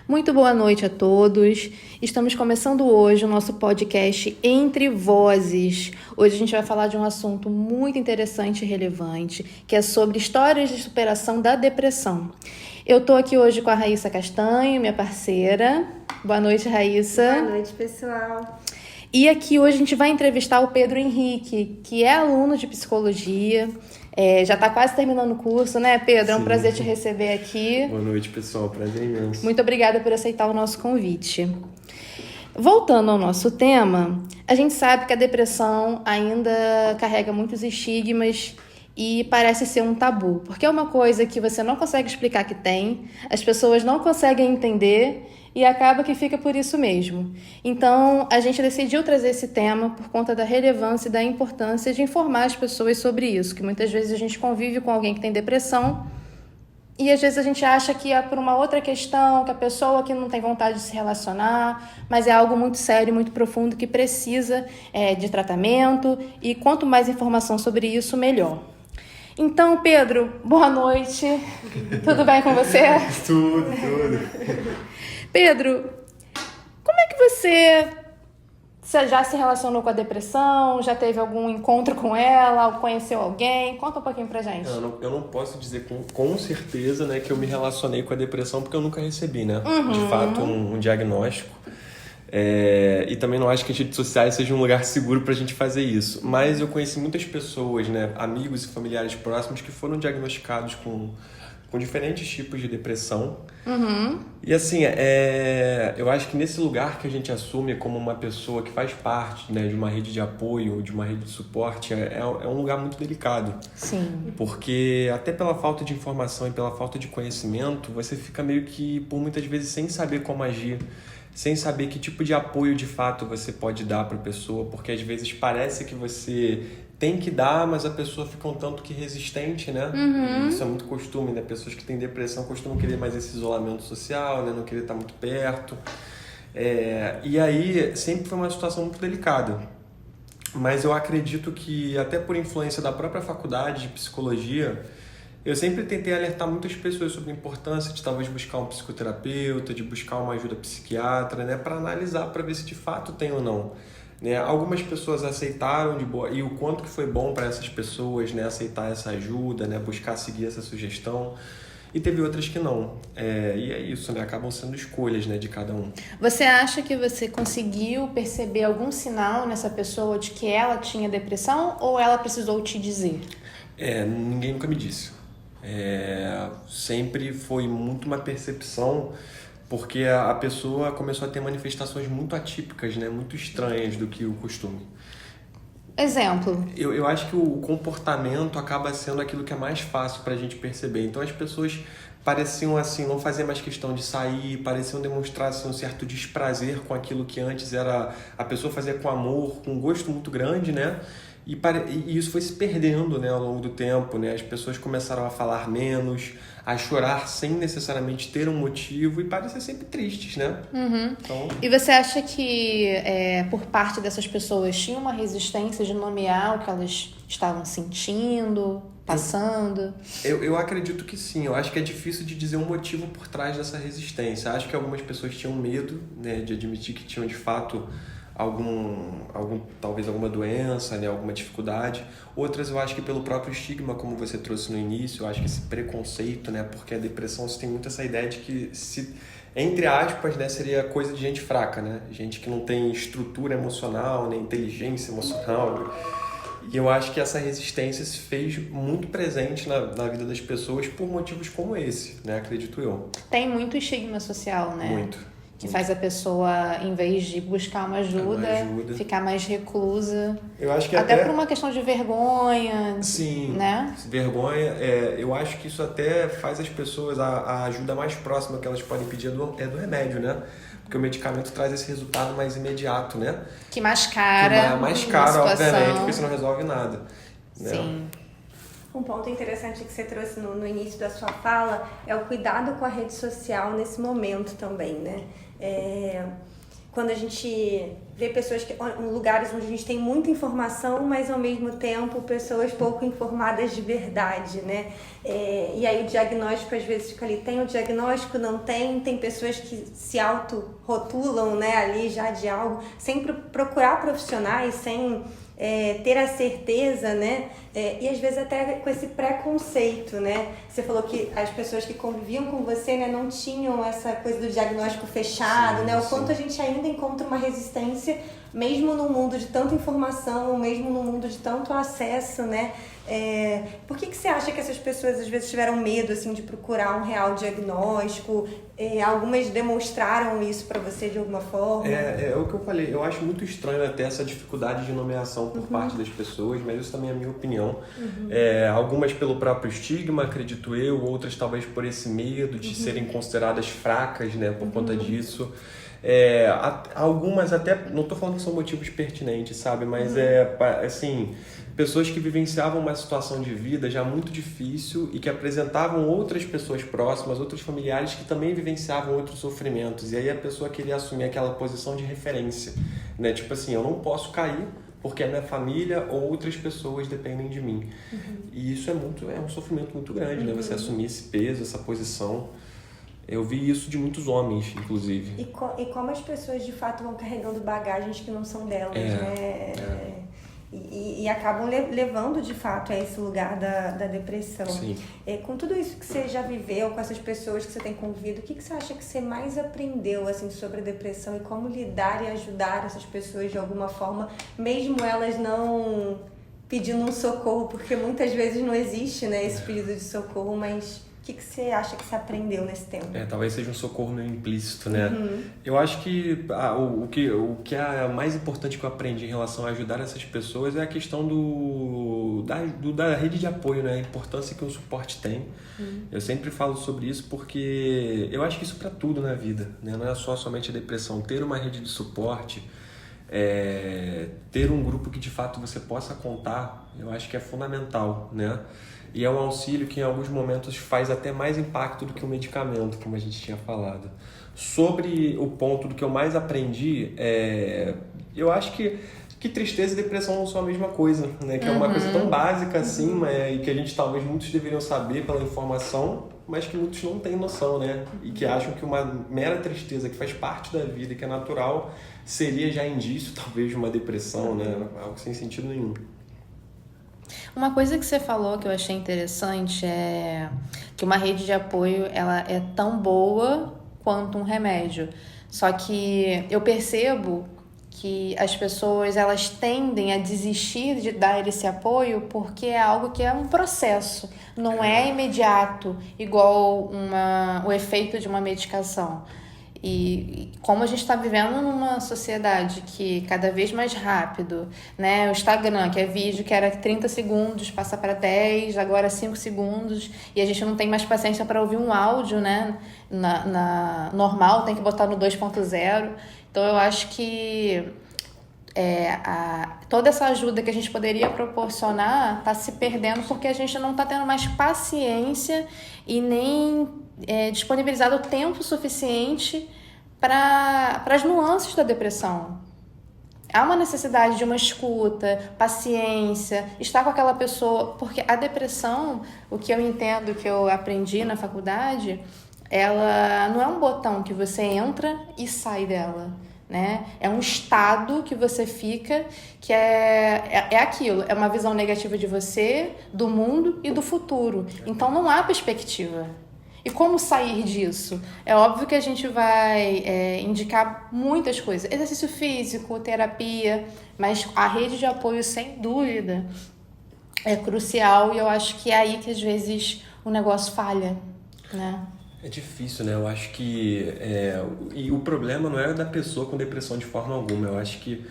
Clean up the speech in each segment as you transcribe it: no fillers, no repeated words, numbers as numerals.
Muito boa noite a todos. Estamos começando hoje o nosso podcast Entre Vozes. Hoje a gente vai falar de um assunto muito interessante e relevante, que é sobre histórias de superação da depressão. Eu estou aqui hoje com a Raíssa Castanho, minha parceira. Boa noite, Raíssa. Boa noite, pessoal. E aqui hoje a gente vai entrevistar o Pedro Henrique, que é aluno de psicologia. Já está quase terminando o curso, né, Pedro? Sim. É um prazer te receber aqui. Boa noite, pessoal. Prazer imenso. Muito obrigada por aceitar o nosso convite. Voltando ao nosso tema, a gente sabe que a depressão ainda carrega muitos estigmas e parece ser um tabu, porque é uma coisa que você não consegue explicar que tem, as pessoas não conseguem entender e acaba que fica por isso mesmo. Então, a gente decidiu trazer esse tema por conta da relevância e da importância de informar as pessoas sobre isso, que muitas vezes a gente convive com alguém que tem depressão e às vezes a gente acha que é por uma outra questão, que a pessoa que não tem vontade de se relacionar, mas é algo muito sério, muito profundo, que precisa de tratamento, e quanto mais informação sobre isso, melhor. Então, Pedro, boa noite. Tudo bem com você? Tudo. Pedro, como é que você já se relacionou com a depressão? Já teve algum encontro com ela? Ou conheceu alguém? Conta um pouquinho pra gente. Eu não posso dizer com certeza, né, que eu me relacionei com a depressão, porque eu nunca recebi, né? De fato, um diagnóstico. E também não acho que as redes sociais sejam um lugar seguro pra gente fazer isso. Mas eu conheci muitas pessoas, né, amigos e familiares próximos, que foram diagnosticados com diferentes tipos de depressão. E assim, eu acho que nesse lugar que a gente assume como uma pessoa que faz parte, né, de uma rede de apoio, de uma rede de suporte, é um lugar muito delicado. Sim. Porque até pela falta de informação e pela falta de conhecimento, você fica meio que, por muitas vezes, sem saber como agir, sem saber que tipo de apoio de fato você pode dar para a pessoa, porque às vezes parece que você tem que dar, mas a pessoa fica um tanto que resistente, né? E isso é muito costume, né? Pessoas que têm depressão costumam querer mais esse isolamento social, né? Não querer estar muito perto. E aí sempre foi uma situação muito delicada. Mas eu acredito que, até por influência da própria faculdade de psicologia, eu sempre tentei alertar muitas pessoas sobre a importância de talvez buscar um psicoterapeuta, de buscar uma ajuda psiquiatra, né? Para analisar, para ver se de fato tem ou não. Né? Algumas pessoas aceitaram de boa, e o quanto que foi bom para essas pessoas, né, aceitar essa ajuda, né, buscar seguir essa sugestão, e teve outras que não. E é isso, né, acabam sendo escolhas, né, de cada um. Você acha que você conseguiu perceber algum sinal nessa pessoa de que ela tinha depressão, ou ela precisou te dizer? Ninguém nunca me disse. Sempre foi muito uma percepção, porque a pessoa começou a ter manifestações muito atípicas, né? Muito estranhas do que o costume. Exemplo? Eu acho que o comportamento acaba sendo aquilo que é mais fácil para a gente perceber. Então as pessoas pareciam assim, não fazer mais questão de sair, pareciam demonstrar assim, um certo desprazer com aquilo que antes era a pessoa fazia com amor, com um gosto muito grande, né? E isso foi se perdendo, né, ao longo do tempo, né? As pessoas começaram a falar menos, a chorar sem necessariamente ter um motivo e parecer sempre tristes, né? Então... E você acha que, por parte dessas pessoas, tinha uma resistência de nomear o que elas estavam sentindo, passando? Eu acredito que sim. Eu acho que é difícil de dizer um motivo por trás dessa resistência. Acho que algumas pessoas tinham medo, né, de admitir que tinham, de fato, talvez alguma doença, né, alguma dificuldade. Outras eu acho que pelo próprio estigma, como você trouxe no início, eu acho que esse preconceito, né, porque a depressão você tem muito essa ideia de que, entre aspas, né, seria coisa de gente fraca, né, gente que não tem estrutura emocional, né, inteligência emocional. E eu acho que essa resistência se fez muito presente na vida das pessoas por motivos como esse, né, acredito eu. Tem muito estigma social, né? Muito. Que faz a pessoa, em vez de buscar uma ajuda, ficar mais reclusa. Eu acho que até por uma questão de vergonha. Sim, né? Vergonha. Eu acho que isso até faz as pessoas, a ajuda mais próxima que elas podem pedir é do remédio, né? Porque o medicamento traz esse resultado mais imediato, né? Que mascara. Mais caro, obviamente, porque isso não resolve nada. Né? Sim. Um ponto interessante que você trouxe no início da sua fala é o cuidado com a rede social nesse momento também, né? Quando a gente ver pessoas em lugares onde a gente tem muita informação, mas ao mesmo tempo pessoas pouco informadas de verdade, né? E aí o diagnóstico às vezes fica ali, tem o diagnóstico, não tem, tem pessoas que se auto-rotulam, né, ali já de algo, sem procurar profissionais, sem ter a certeza, né? E às vezes até com esse preconceito, né? Você falou que as pessoas que conviviam com você, né, não tinham essa coisa do diagnóstico fechado, né? O quanto a gente ainda encontra uma resistência, mesmo no mundo de tanta informação, mesmo no mundo de tanto acesso, né? Por que você acha que essas pessoas às vezes tiveram medo assim de procurar um real diagnóstico? Algumas demonstraram isso para você de alguma forma? É o que eu falei, eu acho muito estranho até essa dificuldade de nomeação por parte das pessoas, mas isso também é a minha opinião. Algumas pelo próprio estigma, acredito eu, outras talvez por esse medo de serem consideradas fracas, né, por conta disso. Algumas até, não estou falando que são motivos pertinentes, sabe, mas assim, pessoas que vivenciavam uma situação de vida já muito difícil e que apresentavam outras pessoas próximas, outros familiares que também vivenciavam outros sofrimentos, e aí a pessoa queria assumir aquela posição de referência, né, tipo assim, eu não posso cair porque a minha família ou outras pessoas dependem de mim. E isso é um sofrimento muito grande, né, você assumir esse peso, essa posição. Eu vi isso de muitos homens, inclusive. E como as pessoas, de fato, vão carregando bagagens que não são delas, né? E acabam levando, de fato, a esse lugar da depressão. Sim. Com tudo isso que você já viveu, com essas pessoas que você tem convivido, o que você acha que você mais aprendeu assim, sobre a depressão e como lidar e ajudar essas pessoas de alguma forma, mesmo elas não pedindo um socorro, porque muitas vezes não existe, né, esse pedido de socorro, mas... O que você acha que você aprendeu nesse tempo? Talvez seja um socorro meio implícito, né? Eu acho que o que é mais importante que eu aprendi em relação a ajudar essas pessoas é a questão da rede de apoio, né? A importância que o suporte tem. Eu sempre falo sobre isso porque eu acho que isso para tudo na vida, né? Não é somente a depressão. Ter uma rede de suporte, ter um grupo que de fato você possa contar, eu acho que é fundamental, né? E é um auxílio que em alguns momentos faz até mais impacto do que o medicamento, como a gente tinha falado. Sobre o ponto do que eu mais aprendi, eu acho que tristeza e depressão não são a mesma coisa, né? Que é uma coisa tão básica assim, e que a gente talvez muitos deveriam saber pela informação, mas que muitos não têm noção, né? E que acham que uma mera tristeza que faz parte da vida e que é natural seria já indício talvez de uma depressão, né? Algo sem sentido nenhum. Uma coisa que você falou que eu achei interessante é que uma rede de apoio ela é tão boa quanto um remédio. Só que eu percebo que as pessoas elas tendem a desistir de dar esse apoio porque é algo que é um processo, não é imediato, igual o efeito de uma medicação. E como a gente está vivendo numa sociedade que cada vez mais rápido, né? O Instagram, que é vídeo que era 30 segundos, passa para 10, agora 5 segundos, e a gente não tem mais paciência para ouvir um áudio, né? Normal, tem que botar no 2.0. Então eu acho que toda essa ajuda que a gente poderia proporcionar está se perdendo porque a gente não está tendo mais paciência e nem disponibilizado o tempo suficiente para as nuances da depressão. Há uma necessidade de uma escuta, paciência, estar com aquela pessoa, porque a depressão, o que eu entendo, que eu aprendi na faculdade, ela não é um botão que você entra e sai dela, né? É um estado que você fica, que é aquilo, é uma visão negativa de você, do mundo e do futuro. Então não há perspectiva. E como sair disso? É óbvio que a gente vai indicar muitas coisas. Exercício físico, terapia, mas a rede de apoio, sem dúvida, é crucial. E eu acho que é aí que, às vezes, o negócio falha, né? É difícil, né? Eu acho que... E o problema não é da pessoa com depressão de forma alguma. Eu acho que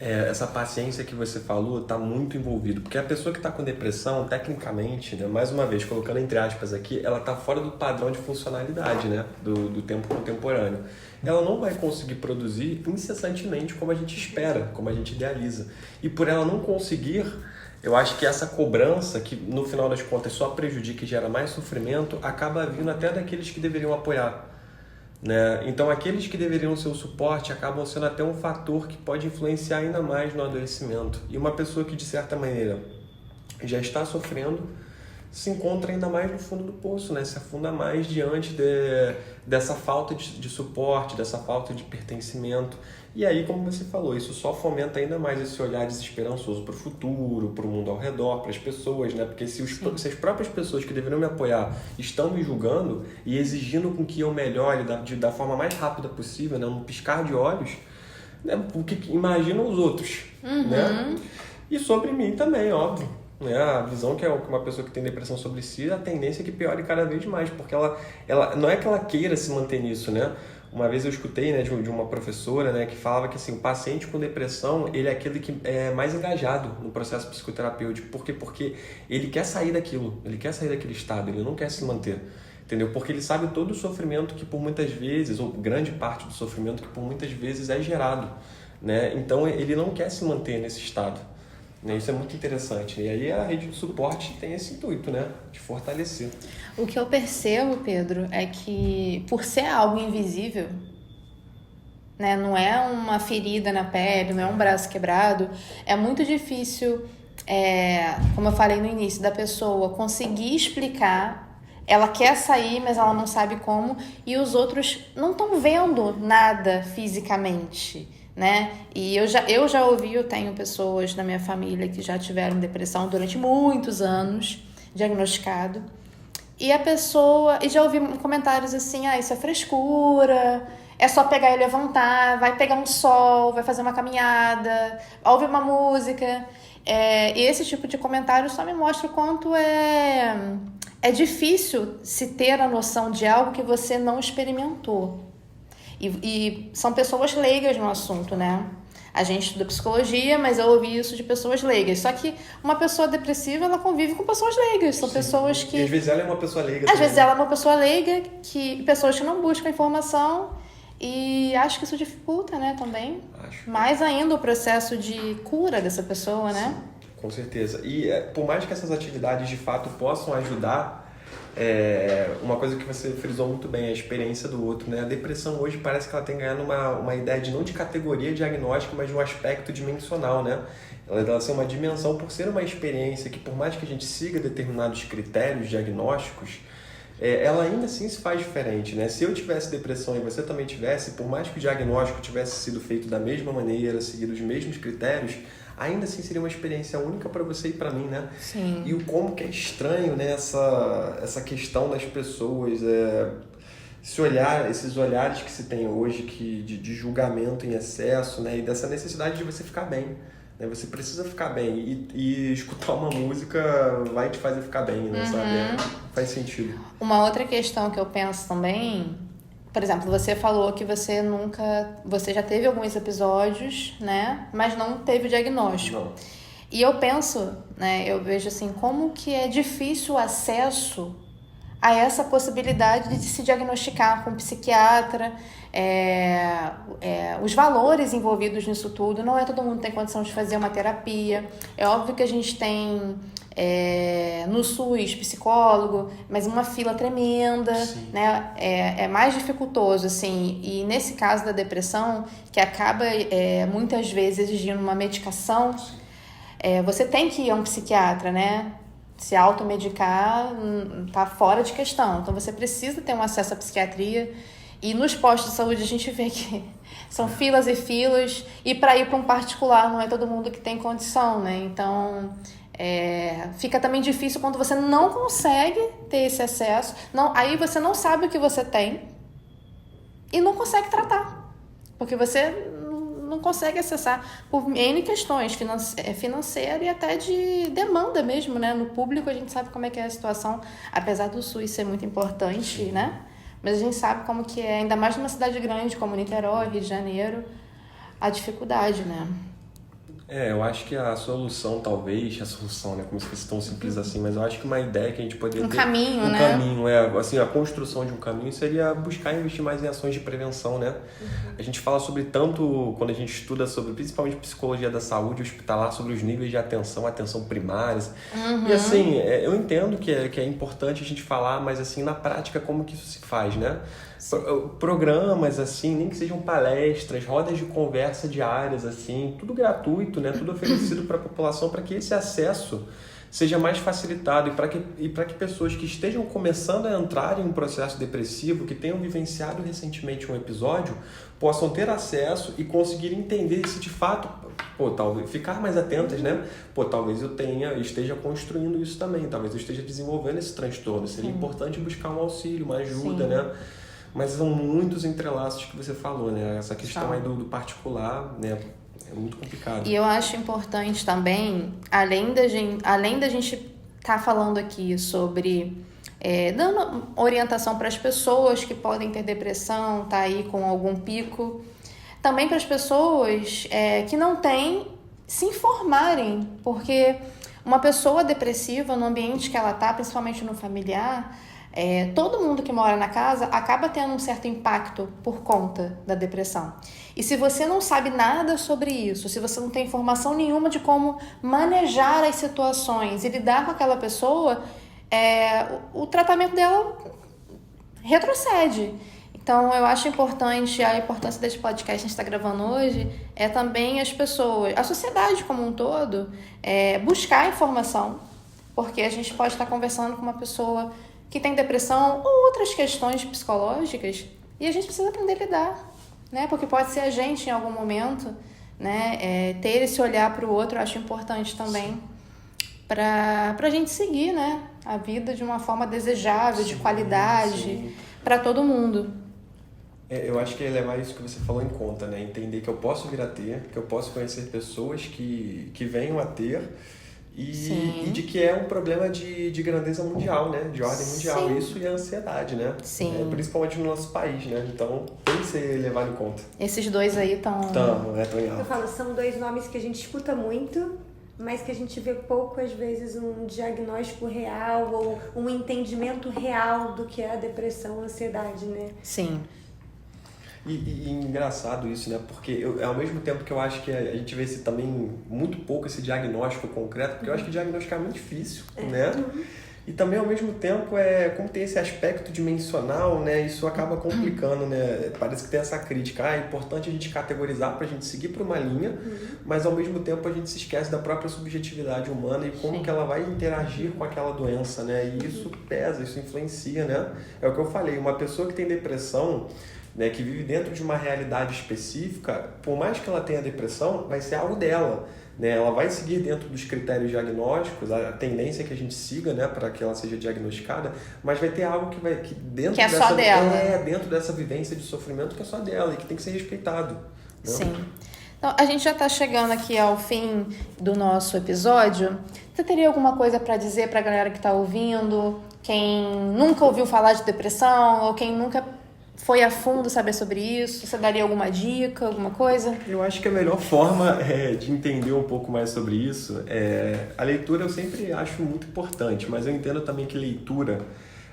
essa paciência que você falou está muito envolvido. Porque a pessoa que está com depressão, tecnicamente, né, mais uma vez, colocando entre aspas aqui, ela está fora do padrão de funcionalidade, né, do tempo contemporâneo. Ela não vai conseguir produzir incessantemente como a gente espera, como a gente idealiza. E por ela não conseguir, eu acho que essa cobrança, que no final das contas só prejudica e gera mais sofrimento, acaba vindo até daqueles que deveriam apoiar. né? Então, aqueles que deveriam ser o suporte acabam sendo até um fator que pode influenciar ainda mais no adoecimento. E uma pessoa que, de certa maneira, já está sofrendo, se encontra ainda mais no fundo do poço, né? Se afunda mais diante dessa falta de suporte, dessa falta de pertencimento. E aí, como você falou, isso só fomenta ainda mais esse olhar desesperançoso para o futuro, para o mundo ao redor, para as pessoas, né? Porque se as próprias pessoas que deveriam me apoiar estão me julgando e exigindo com que eu melhore da forma mais rápida possível, né? Um piscar de olhos, né? Porque imaginam os outros, né? E sobre mim também, óbvio. Né? A visão que uma pessoa que tem depressão sobre si, a tendência é que piore cada vez mais, porque ela não é que ela queira se manter nisso, né? Uma vez eu escutei, né, de uma professora, né, que falava que assim, o paciente com depressão, ele é aquele que é mais engajado no processo psicoterapêutico. Por quê? Porque ele quer sair daquilo, ele quer sair daquele estado, ele não quer se manter. Entendeu? Porque ele sabe todo o sofrimento que por muitas vezes, ou grande parte do sofrimento que por muitas vezes é gerado, né? Então ele não quer se manter nesse estado. Isso é muito interessante. E aí a rede de suporte tem esse intuito, né? De fortalecer. O que eu percebo, Pedro, é que por ser algo invisível, né? Não é uma ferida na pele, não é um braço quebrado, é muito difícil, como eu falei no início, da pessoa conseguir explicar. Ela quer sair, mas ela não sabe como, e os outros não estão vendo nada fisicamente, né? E eu já ouvi, eu tenho pessoas na minha família que já tiveram depressão durante muitos anos, diagnosticado, e já ouvi comentários assim, isso é frescura, é só pegar e levantar, vai pegar um sol, vai fazer uma caminhada, ouve uma música, e esse tipo de comentário só me mostra o quanto é difícil se ter a noção de algo que você não experimentou. E são pessoas leigas no assunto, né? A gente estuda psicologia, mas eu ouvi isso de pessoas leigas. Só que uma pessoa depressiva, ela convive com pessoas leigas. São pessoas que... E às vezes ela é uma pessoa leiga. Às vezes ela é uma pessoa leiga, pessoas que não buscam informação. E acho que isso dificulta, né, também. Mais ainda o processo de cura dessa pessoa, né? Sim, com certeza. E por mais que essas atividades de fato possam ajudar, uma coisa que você frisou muito bem, a experiência do outro, né? A depressão hoje parece que ela tem ganhado uma ideia não de categoria diagnóstica, mas de um aspecto dimensional, né? Ela ser uma dimensão por ser uma experiência que, por mais que a gente siga determinados critérios diagnósticos, ela ainda assim se faz diferente, né? Se eu tivesse depressão e você também tivesse, por mais que o diagnóstico tivesse sido feito da mesma maneira, seguindo os mesmos critérios, ainda assim seria uma experiência única para você e para mim, né? Sim. E o como que é estranho, né, essa questão das pessoas, esses olhares que se tem hoje de julgamento em excesso, né, e dessa necessidade de você ficar bem, né? Você precisa ficar bem e escutar uma música vai te fazer ficar bem, né, sabe? Faz sentido. Uma outra questão que eu penso também, por exemplo, você falou que você já teve alguns episódios, né, mas não teve o diagnóstico. Não. E eu penso, né, eu vejo assim, como que é difícil o acesso a essa possibilidade de se diagnosticar com um psiquiatra, os valores envolvidos nisso tudo, não é todo mundo que tem condição de fazer uma terapia. É óbvio que a gente tem no SUS psicólogo, mas uma fila tremenda, né? É mais dificultoso, assim, e nesse caso da depressão, que acaba muitas vezes exigindo uma medicação, você tem que ir a um psiquiatra, né? Se automedicar tá fora de questão. Então você precisa ter um acesso à psiquiatria. E nos postos de saúde a gente vê que são filas e filas. E para ir para um particular não é todo mundo que tem condição, né? Então fica também difícil quando você não consegue ter esse acesso. Aí você não sabe o que você tem e não consegue tratar. Porque você não consegue acessar por N questões financeira e até de demanda mesmo, né? No público a gente sabe como é que é a situação, apesar do SUS ser muito importante, né? Mas a gente sabe como que é, ainda mais numa cidade grande como Niterói, Rio de Janeiro, a dificuldade, né? Eu acho que a solução, talvez, a solução, né, como se fosse tão simples assim, mas eu acho que uma ideia que a gente poderia ter... Caminho, um né? caminho, assim, a construção de um caminho seria buscar investir mais em ações de prevenção, né? A gente fala sobre tanto, quando a gente estuda sobre, principalmente psicologia da saúde hospitalar, sobre os níveis de atenção primária. E assim, eu entendo que é importante a gente falar, mas assim, na prática, como que isso se faz, né? Programas, assim, nem que sejam palestras, rodas de conversa diárias, assim, tudo gratuito, né? Tudo oferecido para a população, para que esse acesso seja mais facilitado e para que pessoas que estejam começando a entrar em um processo depressivo, que tenham vivenciado recentemente um episódio, possam ter acesso e conseguir entender se de fato, talvez ficar mais atentas, né? Talvez eu esteja construindo isso também, talvez eu esteja desenvolvendo esse transtorno. Seria importante buscar um auxílio, uma ajuda, né? Mas são muitos entrelaços que você falou, né? Essa questão aí do particular, né? É muito complicado. E eu acho importante também, além da gente estar falando aqui sobre dando orientação para as pessoas que podem ter depressão, tá aí com algum pico, também para as pessoas que não têm, se informarem, porque uma pessoa depressiva no ambiente que ela tá, principalmente no familiar, todo mundo que mora na casa acaba tendo um certo impacto por conta da depressão. E se você não sabe nada sobre isso, se você não tem informação nenhuma de como manejar as situações e lidar com aquela pessoa, o tratamento dela retrocede. Então, eu acho importante, a importância desse podcast que a gente está gravando hoje é também as pessoas, a sociedade como um todo, buscar informação, porque a gente pode estar conversando com uma pessoa que tem depressão ou outras questões psicológicas e a gente precisa aprender a lidar, né? Porque pode ser a gente em algum momento, né? Ter esse olhar para o outro eu acho importante também para a gente seguir, né? A vida de uma forma desejável, de qualidade, para todo mundo. Eu acho que é levar isso que você falou em conta, né? Entender que eu posso vir a ter, que eu posso conhecer pessoas que venham a ter e de que é um problema de grandeza mundial, né? De ordem mundial. Sim. Isso e a ansiedade, né? Sim. Principalmente no nosso país, né? Então tem que ser levado em conta. Esses dois aí estão em Eu alta. falo, são dois nomes que a gente escuta muito, mas que a gente vê pouco, às vezes, um diagnóstico real ou um entendimento real do que é a depressão, a ansiedade, né? Sim. E engraçado isso, né? Porque ao mesmo tempo que eu acho que a gente vê também muito pouco esse diagnóstico concreto, porque eu acho que diagnosticar é muito difícil, né? E também ao mesmo tempo, como tem esse aspecto dimensional, né? Isso acaba complicando, né? Parece que tem essa crítica. É importante a gente categorizar para a gente seguir para uma linha, mas ao mesmo tempo a gente se esquece da própria subjetividade humana e como que ela vai interagir com aquela doença, né? E isso pesa, isso influencia, né? É o que eu falei, uma pessoa que tem depressão, né, que vive dentro de uma realidade específica, por mais que ela tenha depressão, vai ser algo dela, né? Ela vai seguir dentro dos critérios diagnósticos, a tendência é que a gente siga, né, para que ela seja diagnosticada, mas vai ter algo que dentro que é dessa, só dela. dentro dessa vivência de sofrimento que é só dela e que tem que ser respeitado, né? Sim. Então, a gente já está chegando aqui ao fim do nosso episódio. Você teria alguma coisa para dizer para a galera que está ouvindo? Quem nunca ouviu falar de depressão ou quem nunca foi a fundo saber sobre isso? Você daria alguma dica, alguma coisa? Eu acho que a melhor forma de entender um pouco mais sobre isso a leitura eu sempre acho muito importante, mas eu entendo também que leitura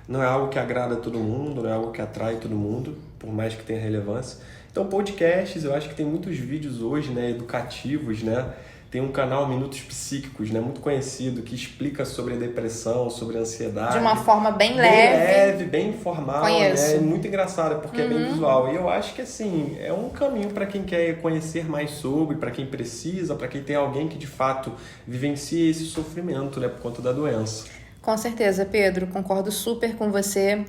não é algo que agrada a todo mundo, não é algo que atrai todo mundo, por mais que tenha relevância. Então, podcasts, eu acho que tem muitos vídeos hoje, né, educativos, né? Tem um canal Minutos Psíquicos, né, muito conhecido, que explica sobre a depressão, sobre a ansiedade. De uma forma bem Bem leve. bem informal, Conheço. né? É muito engraçado, porque é bem visual. E eu acho que, assim, é um caminho para quem quer conhecer mais sobre, para quem precisa, para quem tem alguém que, de fato, vivencia esse sofrimento, né, por conta da doença. Com certeza, Pedro, concordo super com você.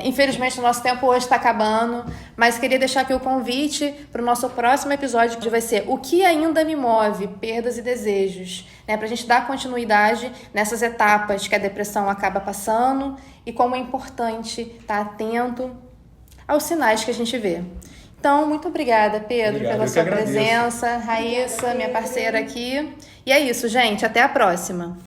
Infelizmente, o nosso tempo hoje está acabando, mas queria deixar aqui o convite para o nosso próximo episódio, que vai ser O que ainda me move? Perdas e desejos, né? Para a gente dar continuidade nessas etapas que a depressão acaba passando e como é importante estar atento aos sinais que a gente vê. Então, muito obrigada, Pedro, Obrigado, pela eu sua que agradeço. presença. Raíssa, minha parceira aqui. E é isso, gente. Até a próxima.